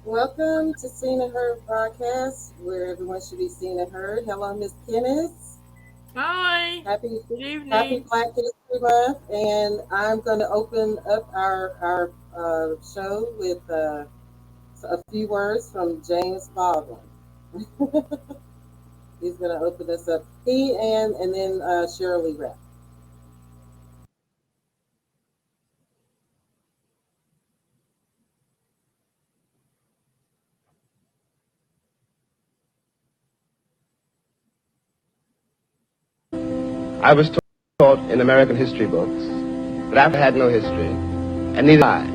Welcome to Seen and Heard broadcast, where everyone should be seen and heard. Hello, Miss Kenneth. Hi. Happy Good Happy evening. Black History Month, and I'm going to open up our show with a few words from James Baldwin. He's going to open us up. And then Shirley Rep. I was taught in American history books that Africa had no history, and neither I.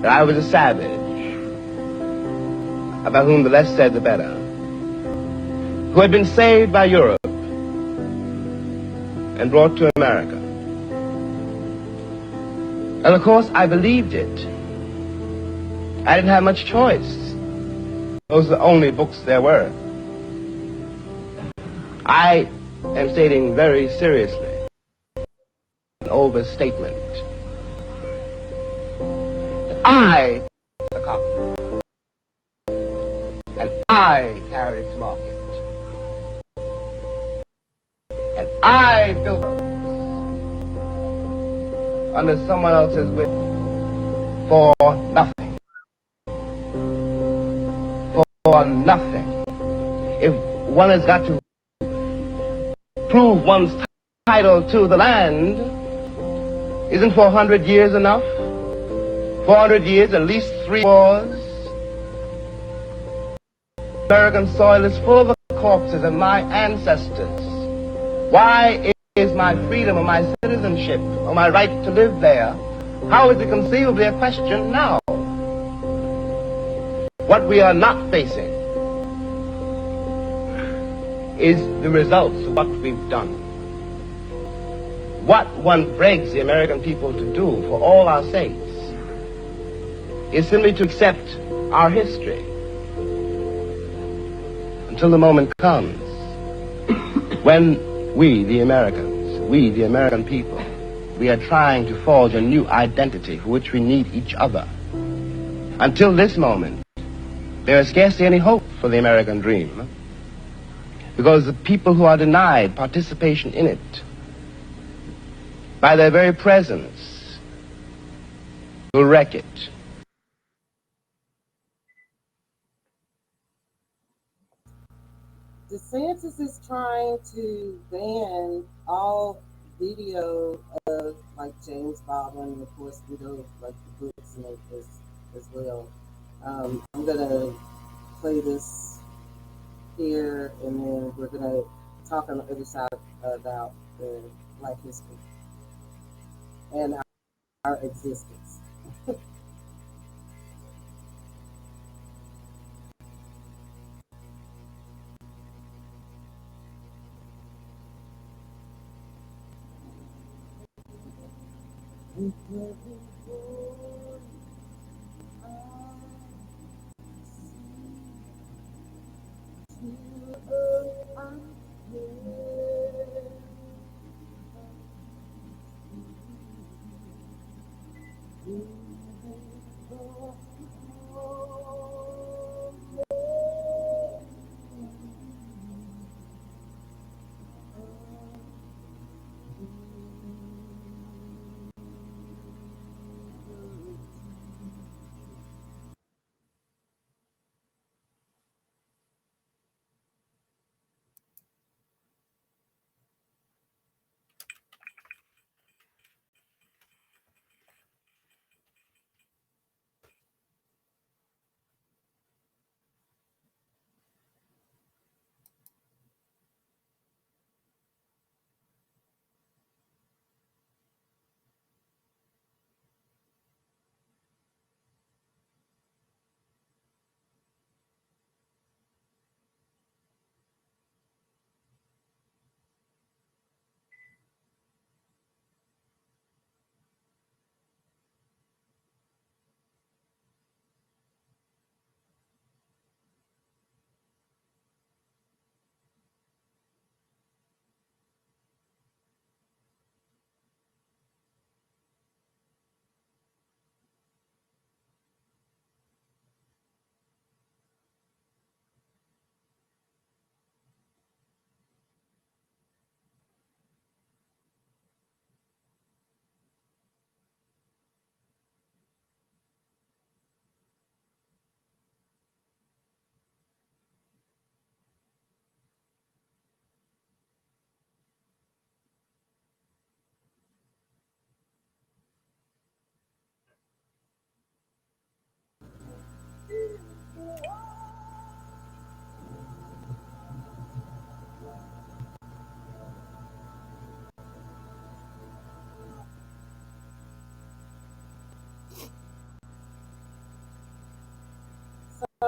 That I was a savage, about whom the less said the better, who had been saved by Europe and brought to America. And of course, I believed it. I didn't have much choice. Those are the only books there were. I am stating very seriously an overstatement. I the copy, and I carried its market, and I built under someone else's wit for nothing. For nothing. If one has got to prove one's title to the land, isn't 400 years enough? 400 years, at least 3 wars. American soil is full of the corpses of my ancestors. Why is my freedom or my citizenship or my right to live there, how is it conceivably a question now? What we are not facing is the results of what we've done. What one begs the American people to do for all our sakes is simply to accept our history until the moment comes when we, the American people, we are trying to forge a new identity for which we need each other. Until this moment, there is scarcely any hope for the American dream, because the people who are denied participation in it, by their very presence, will wreck it. DeSantis is trying to ban all video of like James Baldwin, and of course we know like the books and as well. I'm gonna play this here, and then we're gonna talk on the other side about the Black history and our existence.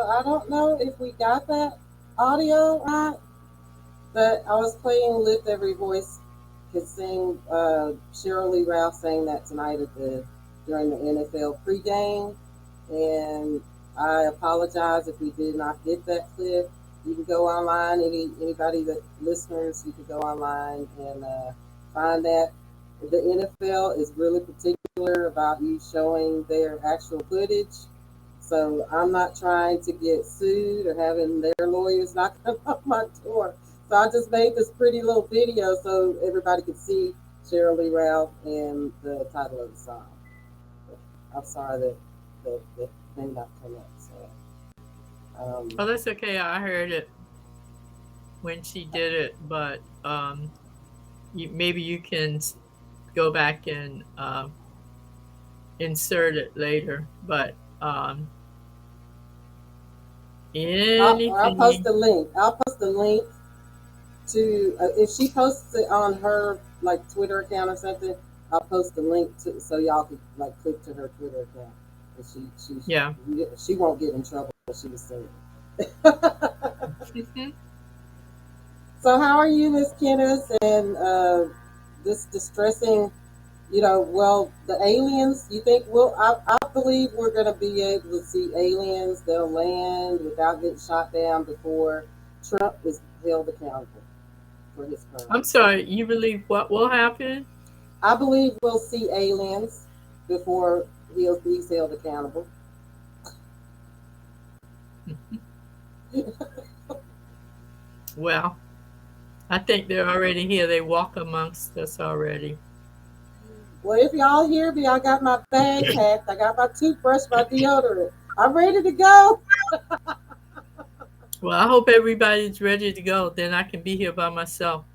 I don't know if we got that audio right, but I was playing "Lift Every Voice Could Sing." Cheryl Lee Ralph sang that tonight during the NFL pregame, and I apologize if we did not get that clip. You can go online. Anybody that listeners, you can go online and find that. The NFL is really particular about you showing their actual footage. So I'm not trying to get sued or having their lawyers knocking on my door. So I just made this pretty little video so everybody could see Cheryl Lee Ralph and the title of the song. I'm sorry that may not come up. So, oh, that's okay. I heard it when she did it, but maybe you can go back and insert it later. But I'll post the link. I'll post the link to if she posts it on her like Twitter account or something. I'll post the link so y'all could like click to her Twitter account. And she won't get in trouble. She was saying. So how are you, Miss Kenneth? And this distressing, well, the aliens. You think I believe we're going to be able to see aliens. They'll land without getting shot down before Trump is held accountable for his crimes. I'm sorry. You believe what will happen? I believe we'll see aliens before he's held accountable. Well, I think they're already here. They walk amongst us already. Well, if y'all hear me, I got my bag packed. I got my toothbrush, my deodorant. I'm ready to go. Well, I hope everybody's ready to go. Then I can be here by myself.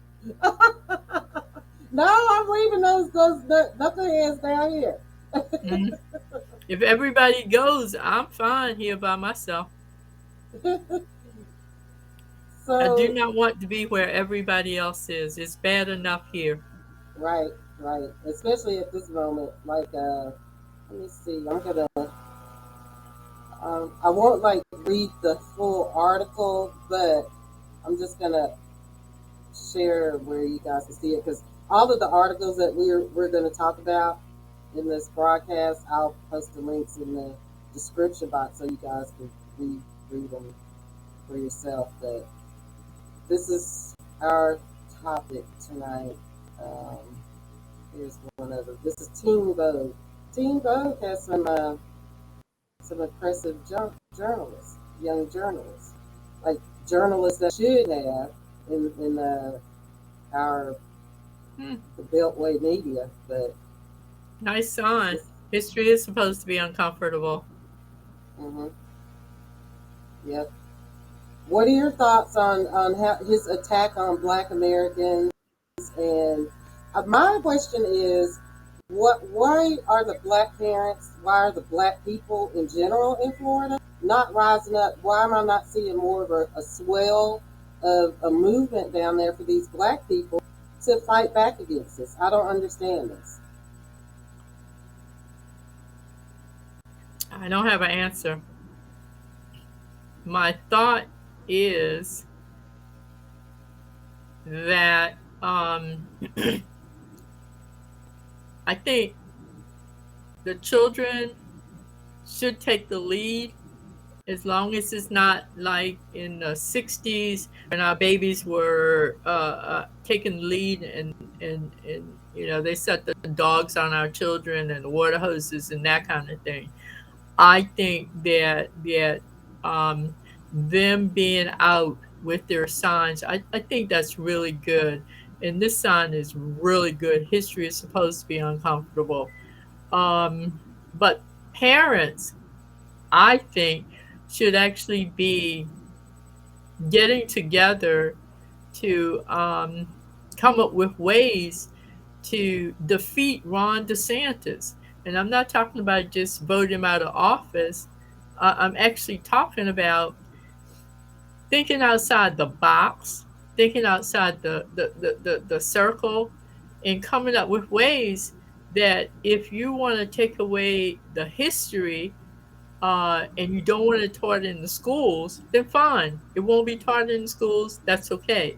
No, I'm leaving those knuckleheads down here. Mm-hmm. If everybody goes, I'm fine here by myself. So, I do not want to be where everybody else is. It's bad enough here. Right. Especially at this moment. Like, let me see. I'm gonna. I won't read the full article, but I'm just gonna share where you guys can see it because all of the articles that we're going to talk about in this broadcast, I'll post the links in the description box so you guys can read them for yourself. But this is our topic tonight. Here's one of them. This is Teen Vogue. Teen Vogue has some impressive journalists, young journalists, like journalists that should have in our the Beltway media. But nice on. History is supposed to be uncomfortable. Mm-hmm. Yep. What are your thoughts on how his attack on Black Americans? And my question is, why are the Black parents, why are the Black people in general in Florida not rising up? Why am I not seeing more of a swell of a movement down there for these Black people to fight back against this? I don't understand this. I don't have an answer. My thought is that I think the children should take the lead, as long as it's not like in the 60s when our babies were taking the lead and they set the dogs on our children and the water hoses and that kind of thing. I think that them being out with their signs, I think that's really good. And this sign is really good. History is supposed to be uncomfortable. But parents, I think, should actually be getting together to come up with ways to defeat Ron DeSantis. And I'm not talking about just vote him out of office. I'm actually talking about thinking outside the box, thinking outside the circle, and coming up with ways that if you want to take away the history and you don't want it taught in the schools, then fine. It won't be taught in the schools. That's okay.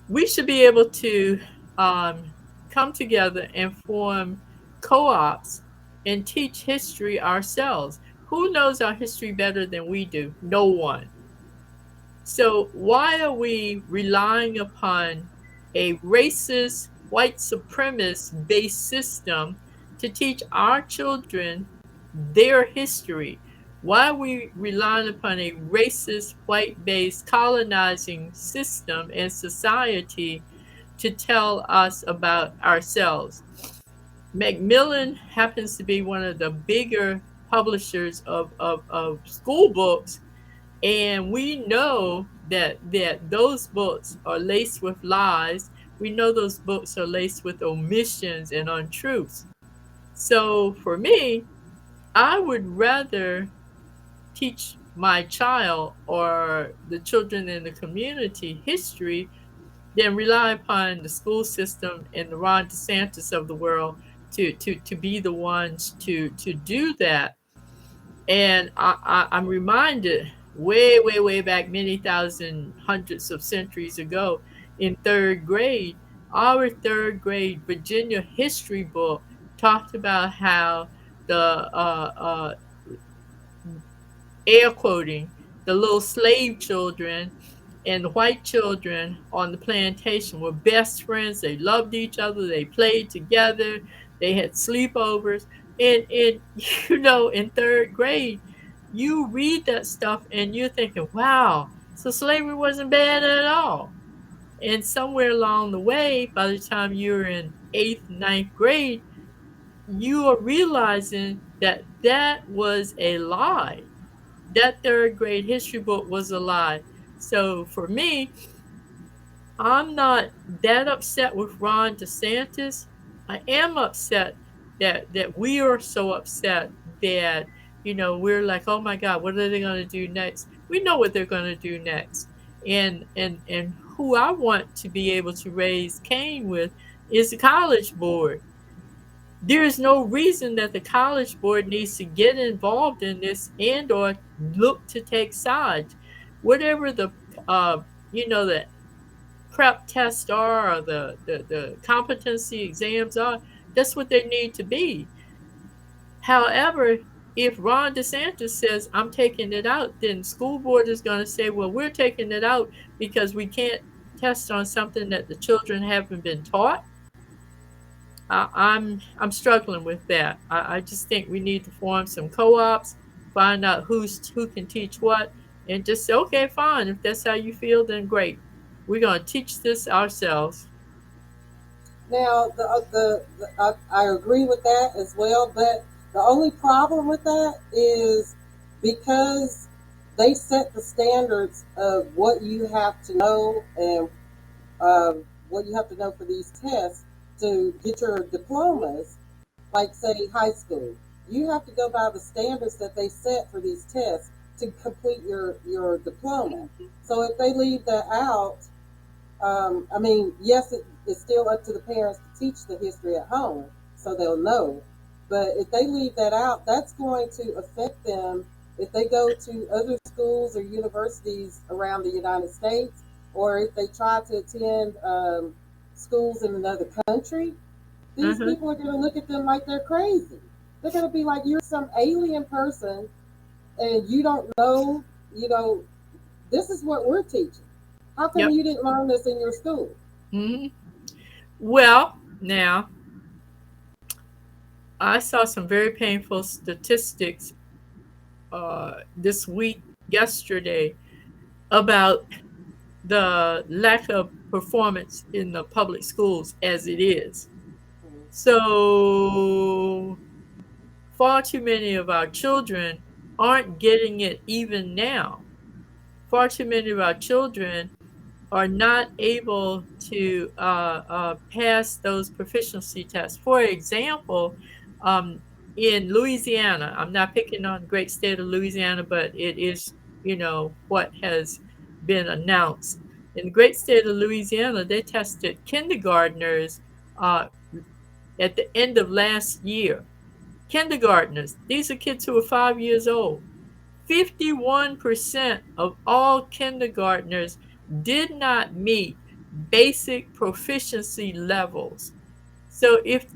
We should be able to um, come together and form co ops and teach history ourselves. Who knows our history better than we do? No one. So, why are we relying upon a racist, white supremacist based system to teach our children their history? Why are we relying upon a racist, white based colonizing system and society to tell us about ourselves? Macmillan happens to be one of the bigger publishers of school books, and we know that those books are laced with lies. We know those books are laced with omissions and untruths. So for me, I would rather teach my child or the children in the community history than rely upon the school system and the Ron DeSantis of the world to be the ones to do that. And I'm reminded way back, many thousand, hundreds of centuries ago, in third grade, our third grade Virginia history book talked about how the air quoting, the little slave children and the white children on the plantation were best friends. They loved each other. They played together. They had sleepovers. And in third grade, you read that stuff and you're thinking, wow, so slavery wasn't bad at all. And somewhere along the way, by the time you're in eighth, ninth grade, you are realizing that that was a lie. That third grade history book was a lie. So for me, I'm not that upset with Ron DeSantis. I am upset that we are so upset that we're like, oh my God, what are they going to do next? We know what they're going to do next, and who I want to be able to raise Cain with is the College Board. There is no reason that the College Board needs to get involved in this and or look to take sides. Whatever the prep tests are, or the competency exams are, that's what they need to be. However, if Ron DeSantis says, I'm taking it out, then school board is going to say, well, we're taking it out because we can't test on something that the children haven't been taught. I'm struggling with that. I just think we need to form some co-ops, find out who can teach what, and just say, okay, fine. If that's how you feel, then great. We're going to teach this ourselves. Now, I agree with that as well, but the only problem with that is because they set the standards of what you have to know and what you have to know for these tests to get your diplomas, like say high school. You have to go by the standards that they set for these tests to complete your diploma. So if they leave that out, I mean, yes, it's still up to the parents to teach the history at home so they'll know. But if they leave that out, that's going to affect them if they go to other schools or universities around the United States, or if they try to attend schools in another country. These Mm-hmm. people are going to look at them like they're crazy. They're going to be like, you're some alien person and you don't know, you know, this is what we're teaching. How come Yep. you didn't learn this in your school? Hmm. Well, now I saw some very painful statistics this week, yesterday, about the lack of performance in the public schools as it is. So far too many of our children aren't getting it even now. Far too many of our children are not able to pass those proficiency tests. For example, um, in Louisiana, I'm not picking on the great state of Louisiana, but it is, what has been announced. In the great state of Louisiana, they tested kindergartners uh, at the end of last year. Kindergartners, these are kids who are 5 years old. 51% of all kindergartners did not meet basic proficiency levels. So if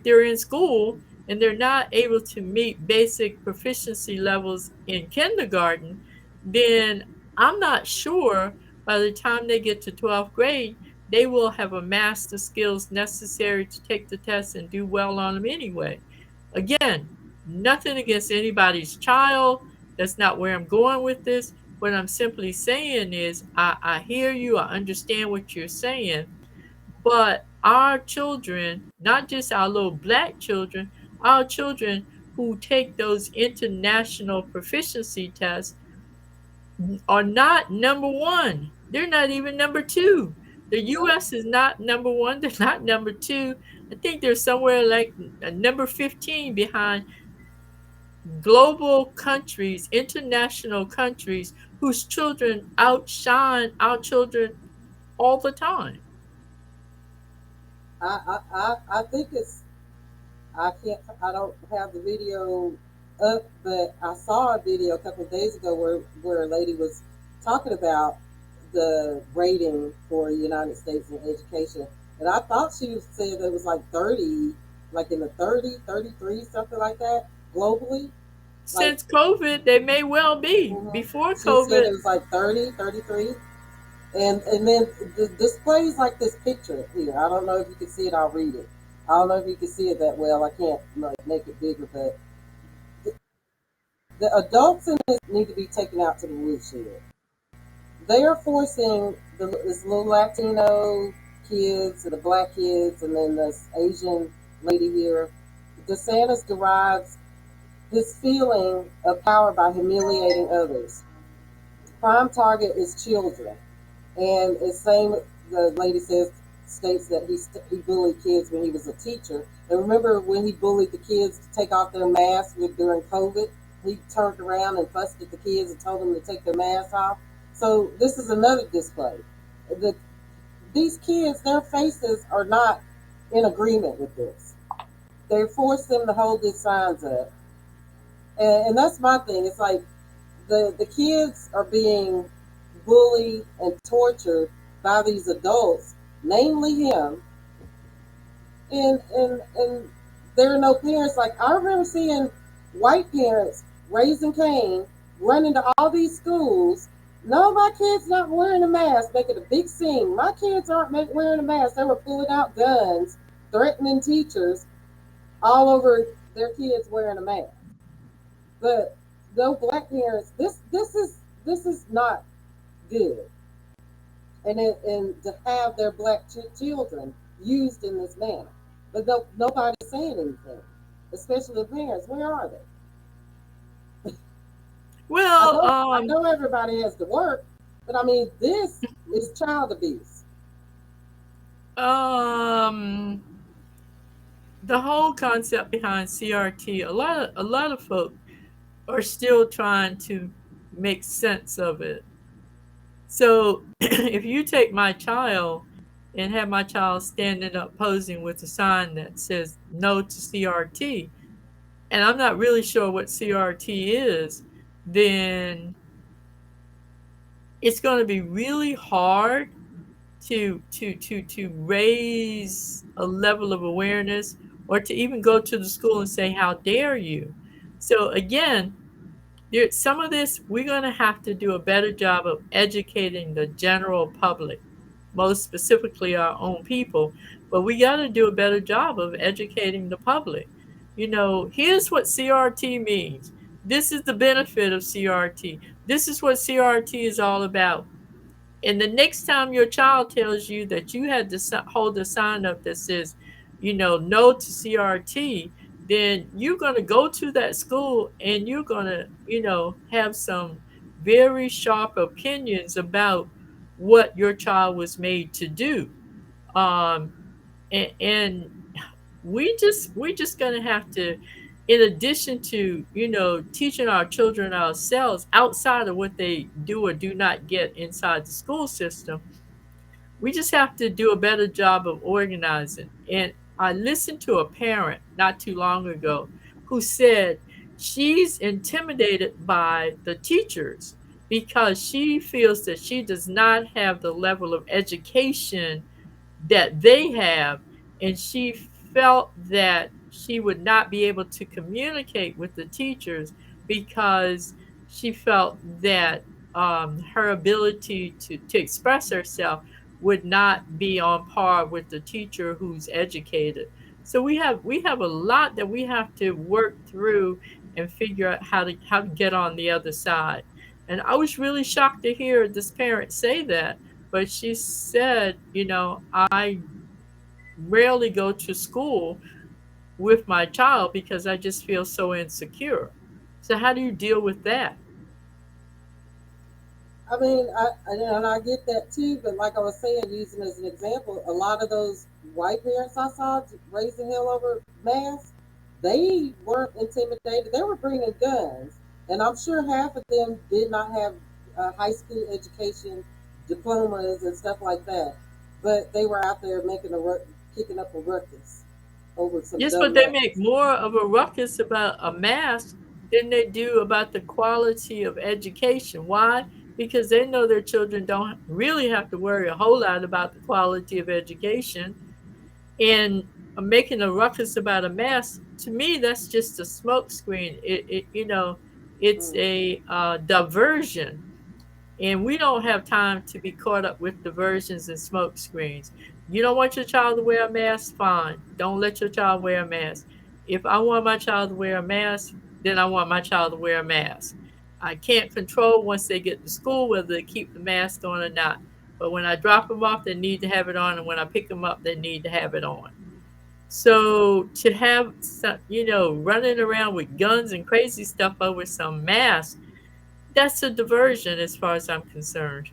they're in school and they're not able to meet basic proficiency levels in kindergarten, then I'm not sure by the time they get to 12th grade, they will have amassed the skills necessary to take the test and do well on them anyway. Again, nothing against anybody's child. That's not where I'm going with this. What I'm simply saying is, I hear you, I understand what you're saying, but our children, not just our little black children, our children who take those international proficiency tests are not number one. They're not even number two. The US is not number one. They're not number two. I think they're somewhere like number 15 behind global countries, international countries whose children outshine our children all the time. I think it's, I don't have the video up, but I saw a video a couple of days ago where a lady was talking about the rating for the United States in education. And I thought she was saying that it was like 30, like in the 30, 33, something like that, globally. Like, Since COVID, they may well be. Before she said COVID, it was like 30, 33. And then the displays like this picture here. I don't know if you can see it. I'll read it. I don't know if you can see it that well. I can't like make it bigger, but the adults in this need to be taken out to the woodshed. They are forcing this little Latino kids and the black kids and then this Asian lady here. DeSantis derives his feeling of power by humiliating others. Prime target is children. And it's same, the lady states that he bullied kids when he was a teacher. And remember when he bullied the kids to take off their masks during COVID? He turned around and fussed at the kids and told them to take their masks off. So this is another display. These kids, their faces are not in agreement with this. They forced them to hold these signs up. And that's my thing. It's like the kids are being bullied and tortured by these adults, namely him, and there are no parents. Like I remember seeing white parents raising Cain, running to all these schools. No, my kids not wearing a mask, making a big scene. My kids aren't wearing a mask. They were pulling out guns, threatening teachers, all over their kids wearing a mask. But no black parents. This is not good. And to have their black children used in this manner. But nobody's saying anything, especially the parents. Where are they? well, I know everybody has to work, but I mean, this is child abuse. the whole concept behind CRT, a lot of folk are still trying to make sense of it. So if you take my child and have my child standing up posing with a sign that says no to CRT, and I'm not really sure what CRT is, then it's going to be really hard to raise a level of awareness or to even go to the school and say, how dare you? So again, some of this we're going to have to do a better job of educating the general public, most specifically our own people, but we got to do a better job of educating the public. Here's what CRT means. This is the benefit of CRT. This is what CRT is all about. And the next time your child tells you that you had to hold a sign up that says, no to CRT, then you're going to go to that school and you're going to, have some very sharp opinions about what your child was made to do. Um, and we're just going to have to, in addition to teaching our children ourselves outside of what they do or do not get inside the school system, we just have to do a better job of organizing. And I listened to a parent not too long ago who said she's intimidated by the teachers because she feels that she does not have the level of education that they have, and she felt that she would not be able to communicate with the teachers because she felt that her ability to express herself would not be on par with the teacher who's educated. So we have a lot that we have to work through and figure out how to get on the other side. And I was really shocked to hear this parent say that, but she said, I rarely go to school with my child because I just feel so insecure. So how do you deal with that? I mean, and I get that too, but like I was saying, using as an example, a lot of those white parents I saw raising hell over masks, they weren't intimidated. They were bringing guns, and I'm sure half of them did not have high school education, diplomas, and stuff like that. But they were out there kicking up a ruckus over some Yes, but they dumbass. make more of a ruckus about a mask than they do about the quality of education. Why? Because they know their children don't really have to worry a whole lot about the quality of education. And making a ruckus about a mask, to me, that's just a smokescreen. It's Mm. a diversion. And we don't have time to be caught up with diversions and smoke screens. You don't want your child to wear a mask? Fine. Don't let your child wear a mask. If I want my child to wear a mask, then I want my child to wear a mask. I can't control once they get to school whether they keep the mask on or not. But when I drop them off, they need to have it on. And when I pick them up, they need to have it on. So to have some, running around with guns and crazy stuff over some mask, that's a diversion as far as I'm concerned.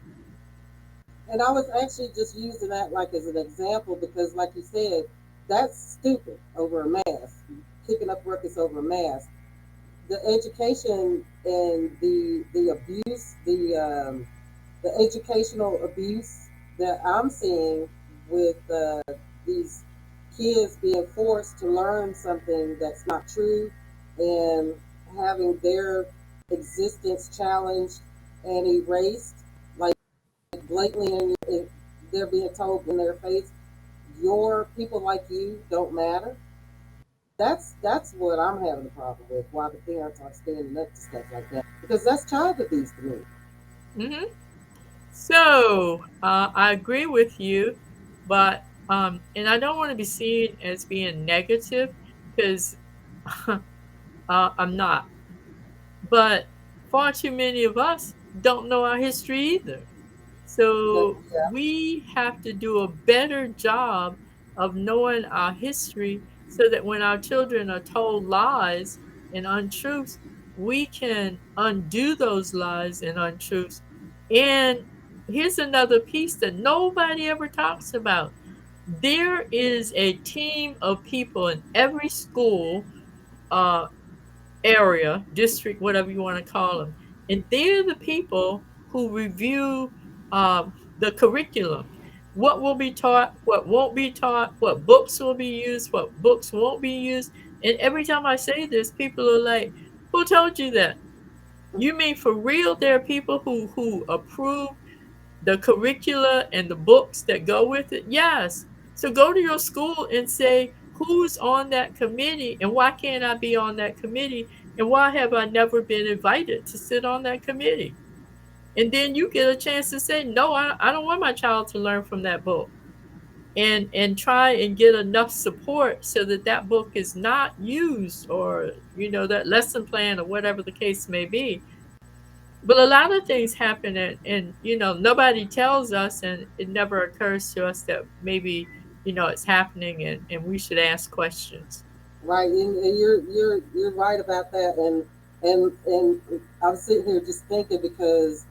And I was actually just using that like as an example because, like you said, that's stupid over a mask, kicking up ruckus over a mask. The education and the abuse, the educational abuse that I'm seeing with these kids being forced to learn something that's not true and having their existence challenged and erased, like blatantly, they're being told in their face, your people like you don't matter. That's what I'm having a problem with. Why the parents are standing up to stuff like that because that's child abuse to me. hmm So I agree with you, but and I don't want to be seen as being negative because I'm not. But far too many of us don't know our history either. So Yeah, we have to do a better job of knowing our history so that when our children are told lies and untruths, we can undo those lies and untruths. And here's another piece that nobody ever talks about. There is a team of people in every school, uh, area, district, whatever you want to call them. And they're the people who review the curriculum. What will be taught, what won't be taught, what books will be used, what books won't be used. And every time I say this, people are like, who told you that? You mean for real there are people who approve the curricula and the books that go with it? Yes. So go to your school and say, who's on that committee and why can't I be on that committee? And why have I never been invited to sit on that committee? And then you get a chance to say, no, I don't want my child to learn from that book. And try and get enough support so that that book is not used, or that lesson plan or whatever the case may be. But a lot of things happen, and nobody tells us, and it never occurs to us that maybe it's happening, and we should ask questions. right. And you're right about that. And I'm sitting here just thinking because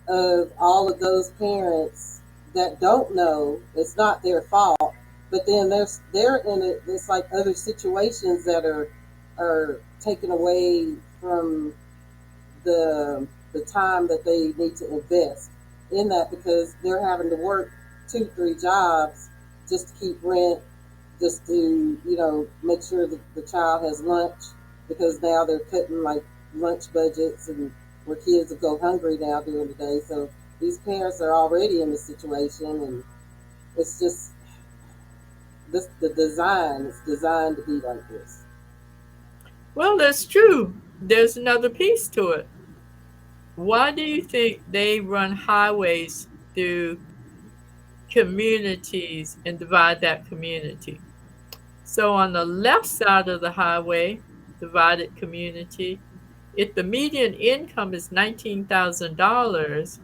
of all of those parents that don't know, it's not their fault. But then they're in it. It's like other situations that are taken away from the time that they need to invest in that because they're having to work 2 3 jobs just to keep rent, just to make sure that the child has lunch because now they're cutting like lunch budgets and where kids will go hungry now during the day. So these parents are already in the situation, and it's just this the design. It's designed to be like this. Well, that's true. There's another piece to it. Why do you think they run highways through communities and divide that community? So on the left side of the highway, divided community, if the median income is $19,000,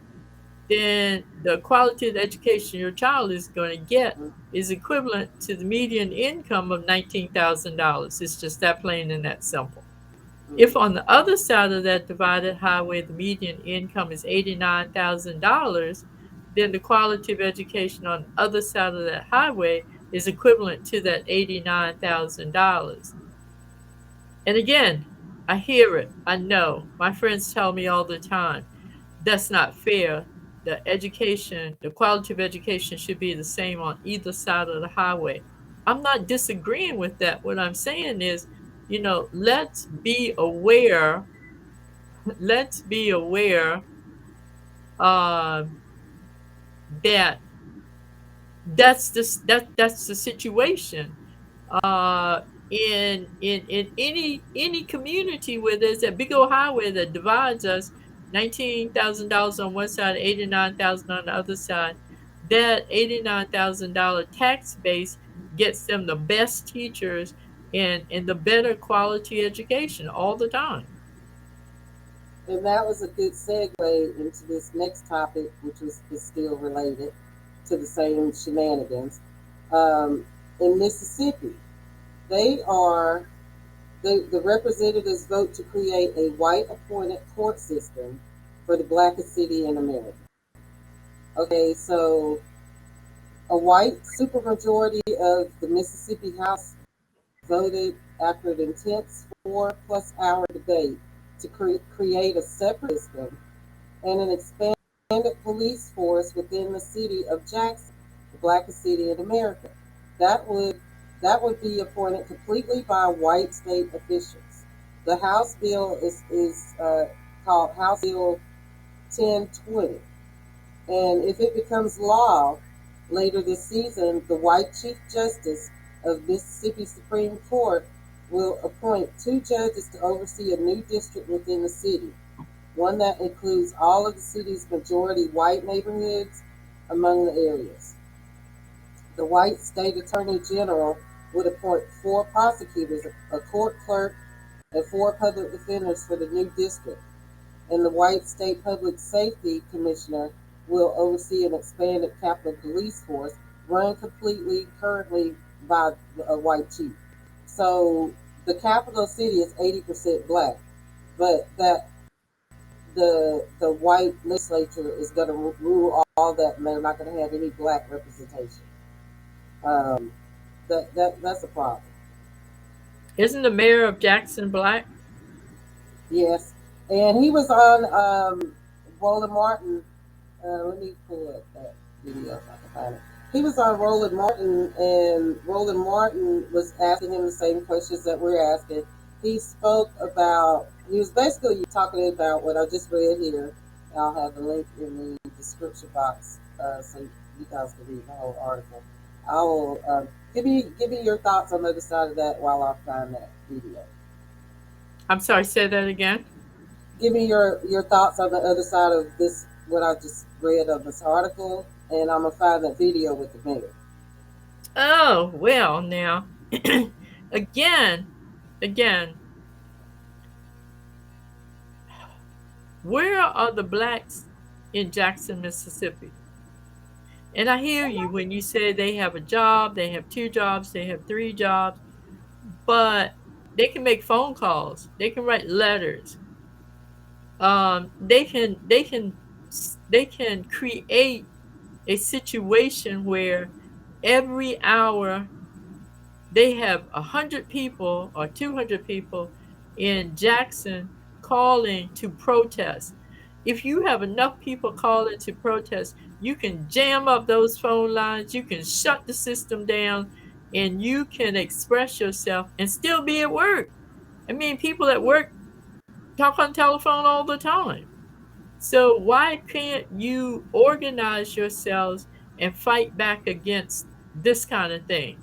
then the quality of the education your child is going to get is equivalent to the median income of $19,000. It's just that plain and that simple. If on the other side of that divided highway, the median income is $89,000, then the quality of education on the other side of that highway is equivalent to that $89,000. And again, I hear it. I know. My friends tell me all the time, that's not fair. The quality of education should be the same on either side of the highway. I'm not disagreeing with that. What I'm saying is, let's be aware, let's be aware uh, that that's the situation. In any community where there's that big old highway that divides us, $19,000 on one side, 89,000 on the other side, that $89,000 tax base gets them the best teachers and the better quality education all the time. And that was a good segue into this next topic, which is still related to the same shenanigans. In Mississippi, they are the representatives vote to create a white appointed court system for the blackest city in America. Okay, so a white supermajority of the Mississippi House voted after an intense 4+ hour debate to create a separate system and an expanded police force within the city of Jackson, the blackest city in America. That would that would be appointed completely by white state officials. The House bill is called House Bill 1020, and if it becomes law later this season, the white Chief Justice of Mississippi Supreme Court will appoint 2 judges to oversee a new district within the city, one that includes all of the city's majority white neighborhoods among the areas. The white state attorney general would appoint 4 prosecutors, a court clerk, and 4 public defenders for the new district. And the white state public safety commissioner will oversee an expanded Capitol Police Force run completely currently by a white chief. So the capital city is 80% black, but that the white legislature is going to rule all that, and they're not going to have any black representation. Um, that's a problem. Isn't the mayor of Jackson black? Yes, and he was on Roland Martin. Let me pull up that video if I can find it. He was on Roland Martin, and Roland Martin was asking him the same questions that we're asking. He spoke about, he was basically talking about what I just read here. I'll have the link in the description box so you guys can read the whole article. I will give me your thoughts on the other side of that while I find that video. I'm sorry, say that again. Give me your thoughts on the other side of this, what I just read of this article, and I'm gonna find that video with the mayor. Oh, well, now, again, where are the blacks in Jackson, Mississippi? And I hear you when you say they have a job, they have 2 jobs, they have 3 jobs, but they can make phone calls, they can write letters, they can create a situation where every hour they have 100 people or 200 people in Jackson calling to protest. If you have enough people calling to protest, you can jam up those phone lines, you can shut the system down, and you can express yourself and still be at work. I mean, people at work talk on telephone all the time. So why can't you organize yourselves and fight back against this kind of thing?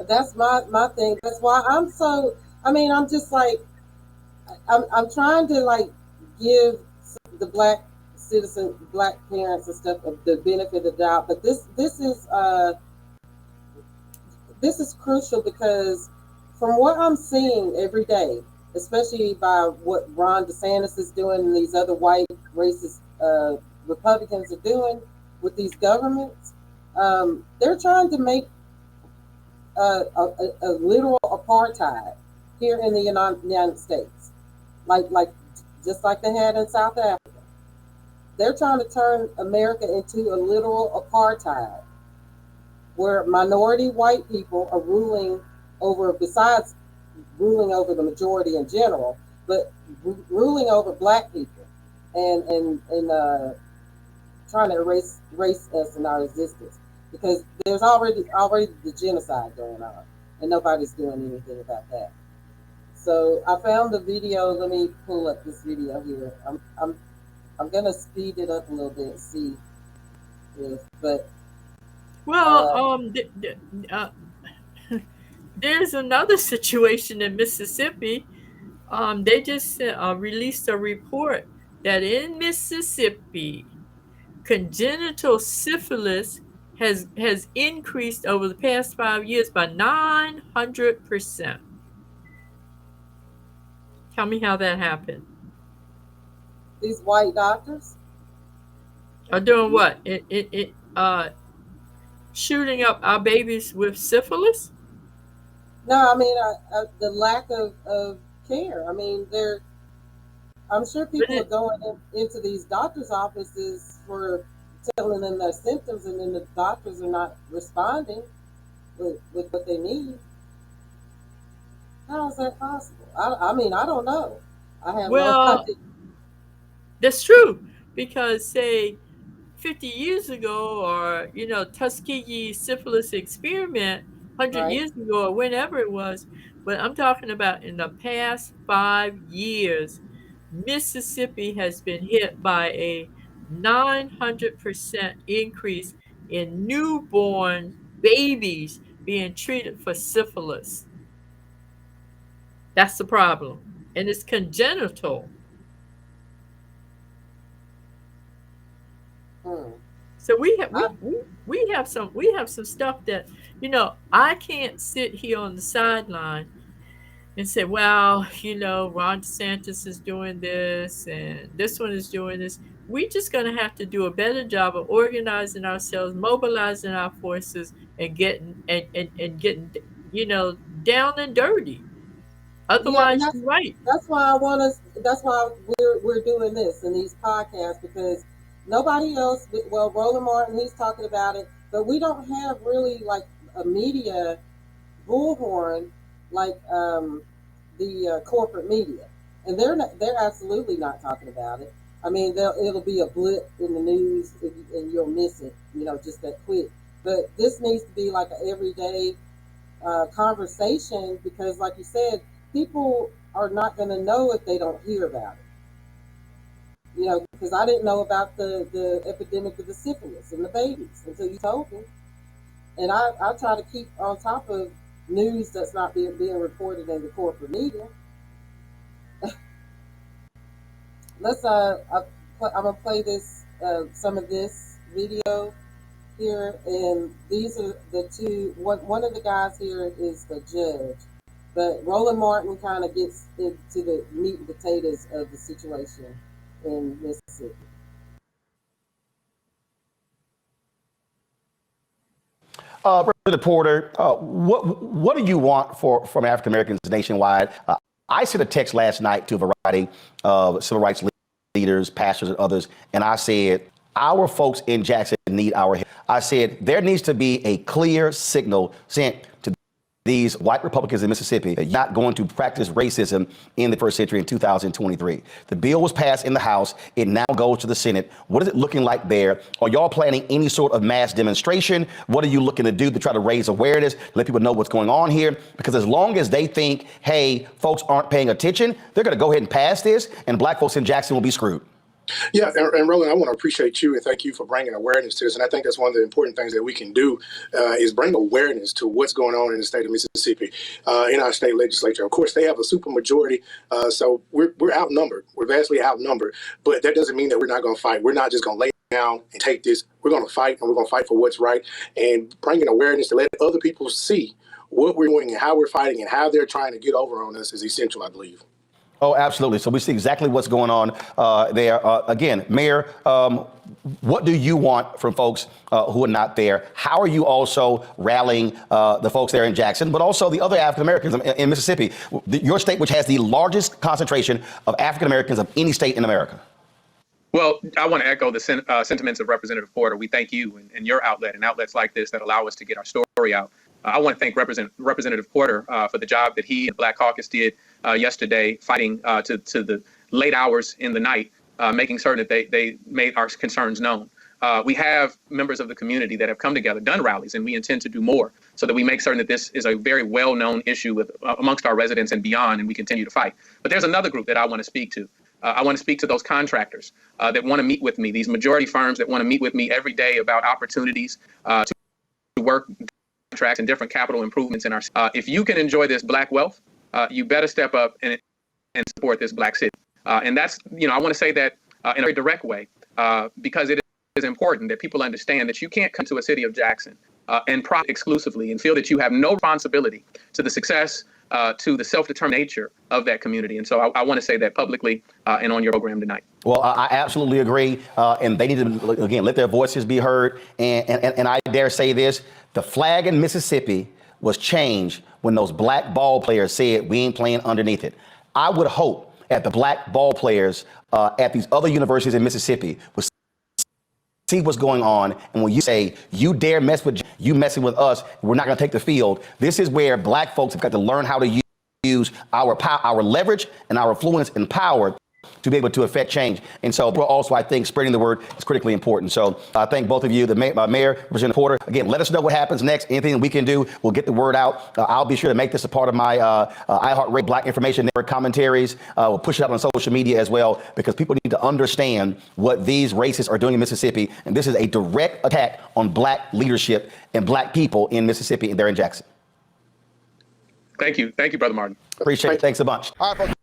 That's my thing. That's why I'm so. I mean, I'm just like I'm trying to like give the black citizen, black parents and stuff the benefit of the doubt. But this is crucial because from what I'm seeing every day, especially by what Ron DeSantis is doing and these other white racist Republicans are doing with these governments, they're trying to make a literal apartheid here in the United States, like just like they had in South Africa. They're trying to turn America into a literal apartheid, where minority white people are ruling over, besides ruling over the majority in general, but ruling over black people and trying to erase us in our existence, because there's already the genocide going on and nobody's doing anything about that. So I found the video. Let me pull up this video here. I'm gonna speed it up a little bit and see if, but Well, there's another situation in Mississippi. They just released a report that in Mississippi, congenital syphilis has increased over the past 5 years by 900%. Tell me how that happened. these white doctors. Are doing what? Shooting up our babies with syphilis? No, I mean the lack of care. I mean, I'm sure people are going into these doctors' offices for telling them their symptoms, and then the doctors are not responding with what they need. How is that possible? I mean, I don't know. I have no Well, idea. that's true, because say 50 years ago, or Tuskegee syphilis experiment 100 Right? years ago, or whenever it was, but I'm talking about in the past 5 years, Mississippi has been hit by a 900% increase in newborn babies being treated for syphilis. That's the problem, and it's congenital. Hmm. So we have I, we have some stuff that I can't sit here on the sideline and say, well, Ron DeSantis is doing this and this one is doing this. We're just going to have to do a better job of organizing ourselves, mobilizing our forces, and getting down and dirty. yeah, and Otherwise, you're right. that's why I want us. That's why we're doing this in these podcasts, because nobody else. Well, Roland Martin, he's talking about it, but we don't have really like a media bullhorn like the corporate media, and they're absolutely not talking about it. I mean, it'll be a blip in the news and you'll miss it, just that quick. But this needs to be like an everyday conversation, because, like you said, people are not going to know if they don't hear about it. Because I didn't know about the epidemic of the syphilis in the babies until you told me. And I try to keep on top of news that's not being reported in the corporate media. I'm gonna play this some of this video here, and these are the two. One of the guys here is the judge, but Roland Martin kind of gets into the meat and potatoes of the situation in Mississippi. President Porter, what do you want from African Americans nationwide? I sent a text last night to a variety of civil rights leaders, pastors, and others, and I said, our folks in Jackson need our help. I said, there needs to be a clear signal sent to these white Republicans in Mississippi are not going to practice racism in the first century in 2023. The bill was passed in the House. It now goes to the Senate. What is it looking like there? Are y'all planning any sort of mass demonstration? What are you looking to do to try to raise awareness, let people know what's going on here? Because as long as they think, hey, folks aren't paying attention, they're going to go ahead and pass this, and black folks in Jackson will be screwed. Yeah, and Roland, I want to appreciate you and thank you for bringing awareness to this. And I think that's one of the important things that we can do is bring awareness to what's going on in the state of Mississippi, in our state legislature. Of course, they have a supermajority, so we're outnumbered. We're vastly outnumbered. But that doesn't mean that we're not going to fight. We're not just going to lay down and take this. We're going to fight, and we're going to fight for what's right. And bringing awareness to let other people see what we're doing and how we're fighting and how they're trying to get over on us is essential, I believe. Oh, absolutely. So we see exactly what's going on there. Again, Mayor, what do you want from folks who are not there? How are you also rallying the folks there in Jackson, but also the other African Americans in Mississippi, your state, which has the largest concentration of African Americans of any state in America? Well, I want to echo the sentiments of Representative Porter. We thank you and your outlet and outlets like this that allow us to get our story out. I want to thank Representative Porter for the job that he and Black Caucus did yesterday, fighting to the late hours in the night, making certain that they made our concerns known. We have members of the community that have come together, done rallies, and we intend to do more so that we make certain that this is a very well-known issue amongst our residents and beyond, and we continue to fight. But there's another group that I want to speak to. I want to speak to those contractors that want to meet with me, these majority firms that want to meet with me every day about opportunities to work contracts and different capital improvements in our. If you can enjoy this black wealth, you better step up and support this black city. And that's, I want to say that in a very direct way, because it is important that people understand that you can't come to a city of Jackson and profit exclusively and feel that you have no responsibility to the success, to the self-determined nature of that community. And so I want to say that publicly and on your program tonight. Well, I absolutely agree. And they need to, again, let their voices be heard. And I dare say this, the flag in Mississippi was changed when those black ball players said we ain't playing underneath it. I would hope that the black ball players at these other universities in Mississippi would see what's going on. And when you say you dare mess with you messing with us, we're not going to take the field. This is where black folks have got to learn how to use our leverage and our influence and power to be able to affect change. And so also, I think spreading the word is critically important. So I thank both of you, the Mayor, Representative Porter. Again, let us know what happens next. Anything we can do, we'll get the word out. I'll be sure to make this a part of my iHeartRadio Black Information Network commentaries. We'll push it out on social media as well, because people need to understand what these racists are doing in Mississippi. And this is a direct attack on black leadership and black people in Mississippi and there in Jackson. Thank you. Thank you, Brother Martin. Appreciate it. Thanks a bunch. All right, folks.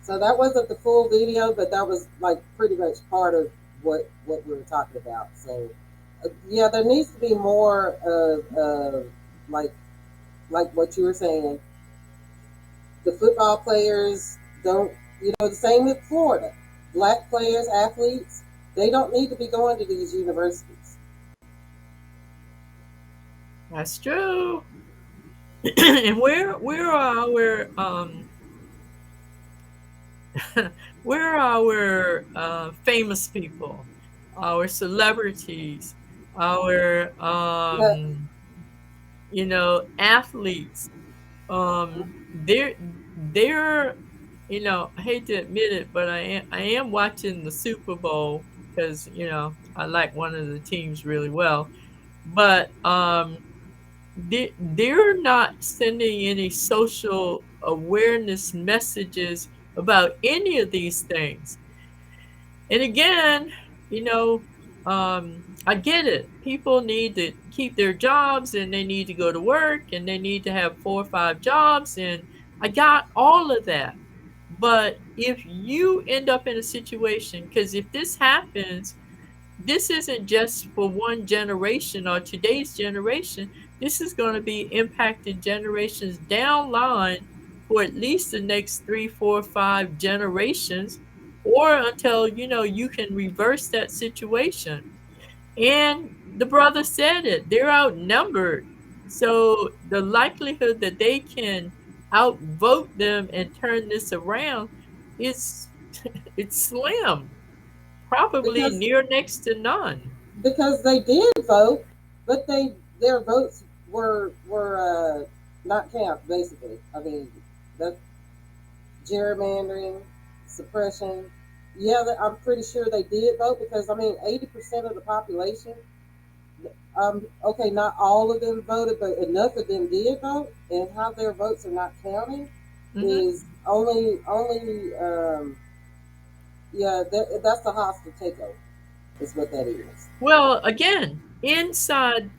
So that wasn't the full video, but that was like pretty much part of what we were talking about. So yeah, there needs to be more of like what you were saying. The football players don't, the same with Florida. Black players, athletes, they don't need to be going to these universities. That's true. And where are where are our famous people, our celebrities, our athletes? They're I hate to admit it, but I am watching the Super Bowl because I like one of the teams really well, but they're not sending any social awareness messages about any of these things. And again, I get it. People need to keep their jobs and they need to go to work and they need to have 4 or 5 jobs. And I got all of that. But if you end up in a situation, because if this happens, this isn't just for one generation or today's generation. This is going to be impacted generations down line for at least the next 3, 4, 5 generations, or until you can reverse that situation. And the brother said it, they're outnumbered. So the likelihood that they can outvote them and turn this around is it's slim. Probably because near next to none. because they did vote, but their votes were not counted. Basically, I mean, that gerrymandering, suppression. Yeah, I'm pretty sure they did vote because I mean, 80% of the population. Okay, not all of them voted, but enough of them did vote, and how their votes are not counting Hmm. is only yeah, that's a hostile takeover. Is what that is. Well, again, inside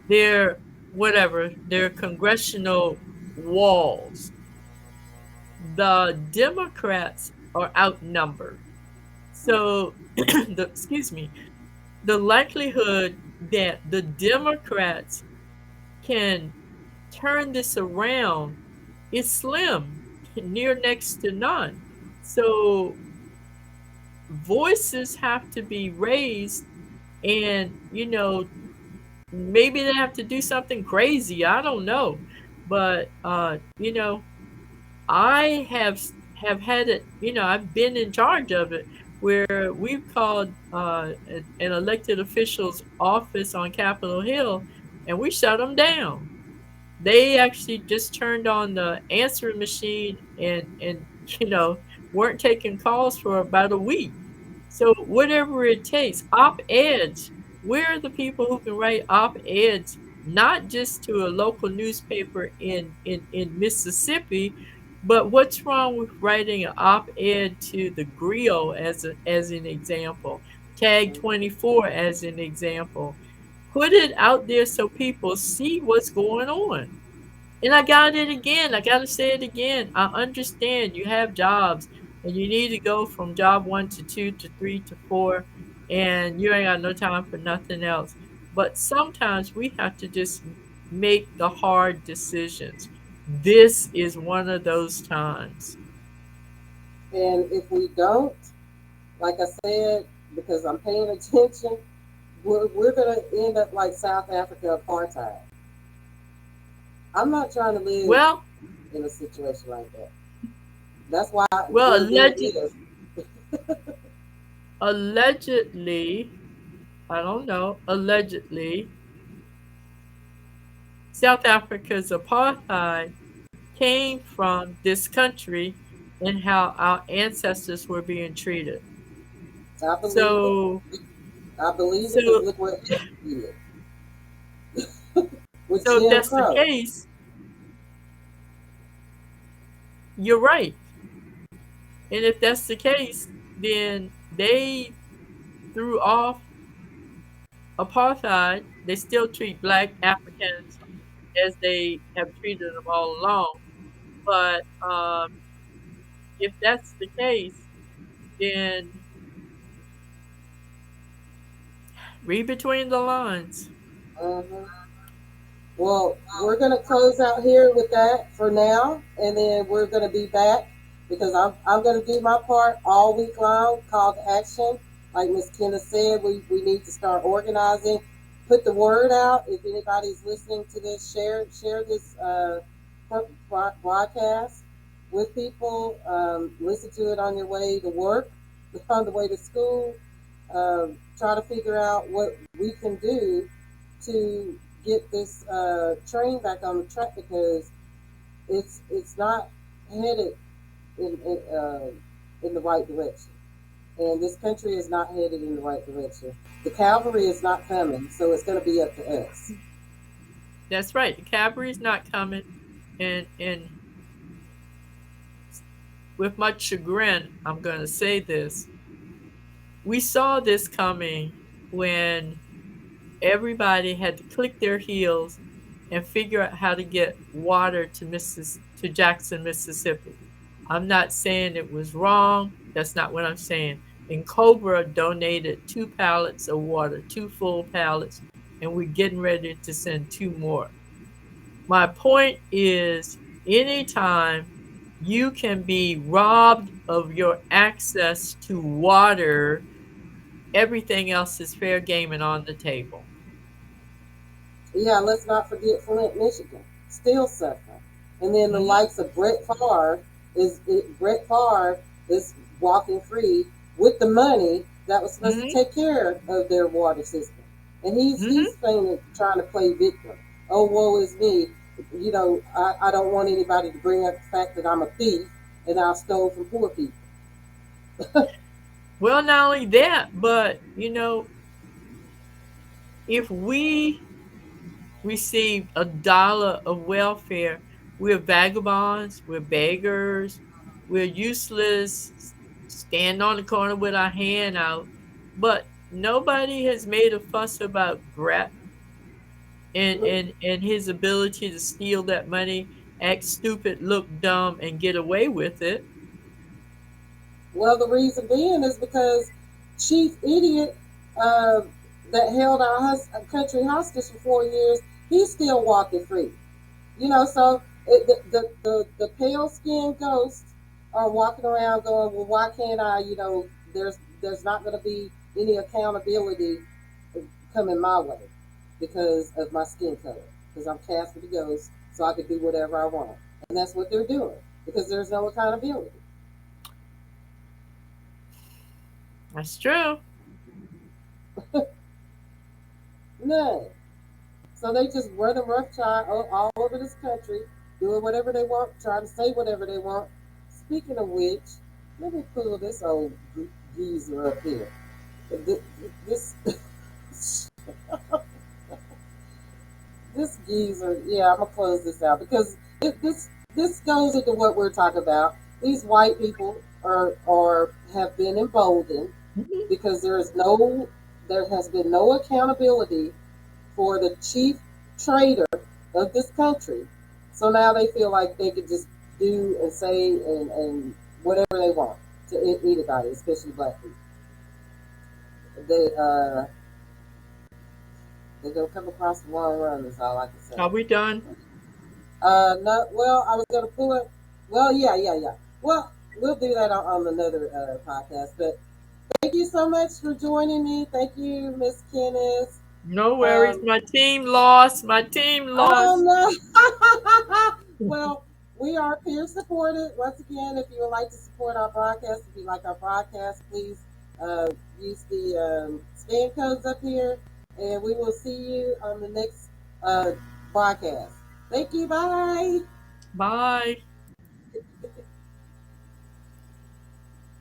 their whatever their congressional walls, the Democrats are outnumbered. So, excuse me, the likelihood that the Democrats can turn this around is slim, near next to none. So voices have to be raised, and maybe they have to do something crazy. I don't know, but I have had it. I've been in charge of it, where we've called an elected official's office on Capitol Hill, and we shut them down. They actually just turned on the answering machine, and weren't taking calls for about a week. So whatever it takes, op-eds. We're the people who can write op-eds, not just to a local newspaper in Mississippi, but what's wrong with writing an op-ed to the Griot as an example, Tag 24 as an example. Put it out there so people see what's going on. And I got it again. I got to say it again. I understand you have jobs and you need to go from job 1 to 2 to 3 to 4, and you ain't got no time for nothing else. But sometimes we have to just make the hard decisions. This is one of those times. And if we don't, like I said, because I'm paying attention, we're going to end up like South Africa apartheid. I'm not trying to live Well, in a situation like that. That's why well, there it is. allegedly, I don't know, allegedly, South Africa's apartheid came from this country and how our ancestors were being treated. I believe it. So, I believe it because so, look what he did with so if Jim that's the Crow. case, you're right. And if that's the case, then they threw off apartheid. They still treat black Africans as they have treated them all along. But if that's the case, then read between the lines. Mhm. Well, we're going to close out here with that for now, and then we're going to be back because I'm going to do my part all week long. Call to action, like Miss Kenna said, we need to start organizing, put the word out. If anybody's listening to this, share this broadcast with people. Listen to it on your way to work, on the way to school. Try to figure out what we can do to get this train back on the track because it's not headed in the right direction, and this country is not headed in the right direction. The cavalry is not coming, so it's going to be up to us. That's right. The cavalry's not coming, and with much chagrin, I'm going to say this: we saw this coming when everybody had to click their heels and figure out how to get water to Jackson, Mississippi. I'm not saying it was wrong. That's not what I'm saying. And Cobra donated 2 pallets of water, 2 full pallets, and we're getting ready to send 2 more. My point is, anytime you can be robbed of your access to water, everything else is fair game and on the table. Yeah, let's not forget Flint, Michigan, still suffering. And then the Hmm. likes of Brett Favre is walking free with the money that was supposed to take care of their water system. And he's trying to play victim. Oh, woe is me. You know, I don't want anybody to bring up the fact that I'm a thief and I stole from poor people. Well, not only that, but, you know, if we receive $1 of welfare, we're vagabonds, we're beggars, we're useless, stand on the corner with our hand out. But nobody has made a fuss about Brett and his ability to steal that money, act stupid, look dumb, and get away with it. Well, the reason being is because Chief Idiot that held our country hostage for 4 years, he's still walking free. You know, so the pale skinned ghosts are walking around going, well, why can't I? You know, there's not going to be any accountability coming my way because of my skin color, because I'm cast with the ghost, so I can do whatever I want, and that's what they're doing because there's no accountability. That's true. None. So they just run a rough child all over this country, doing whatever they want, trying to say whatever they want. Speaking of which, let me pull this old geezer up here. This this geezer, yeah, I'm gonna close this out because this goes into what we're talking about. These white people are have been emboldened because there has been no accountability for the chief trader of this country. So now they feel like they could just do and say and whatever they want to anybody, especially black people. They're gonna come across the long run, is all I can say. Are we done? No, well, I was gonna pull it. Well, yeah. Well, we'll do that on another podcast. But thank you so much for joining me. Thank you, Miss Kenneth. No worries. My team lost. Oh no. Well, we are peer supported. Once again, if you would like to support our broadcast, if you like our broadcast, please use the scan codes up here, and we will see you on the next broadcast. Thank you. Bye. Bye.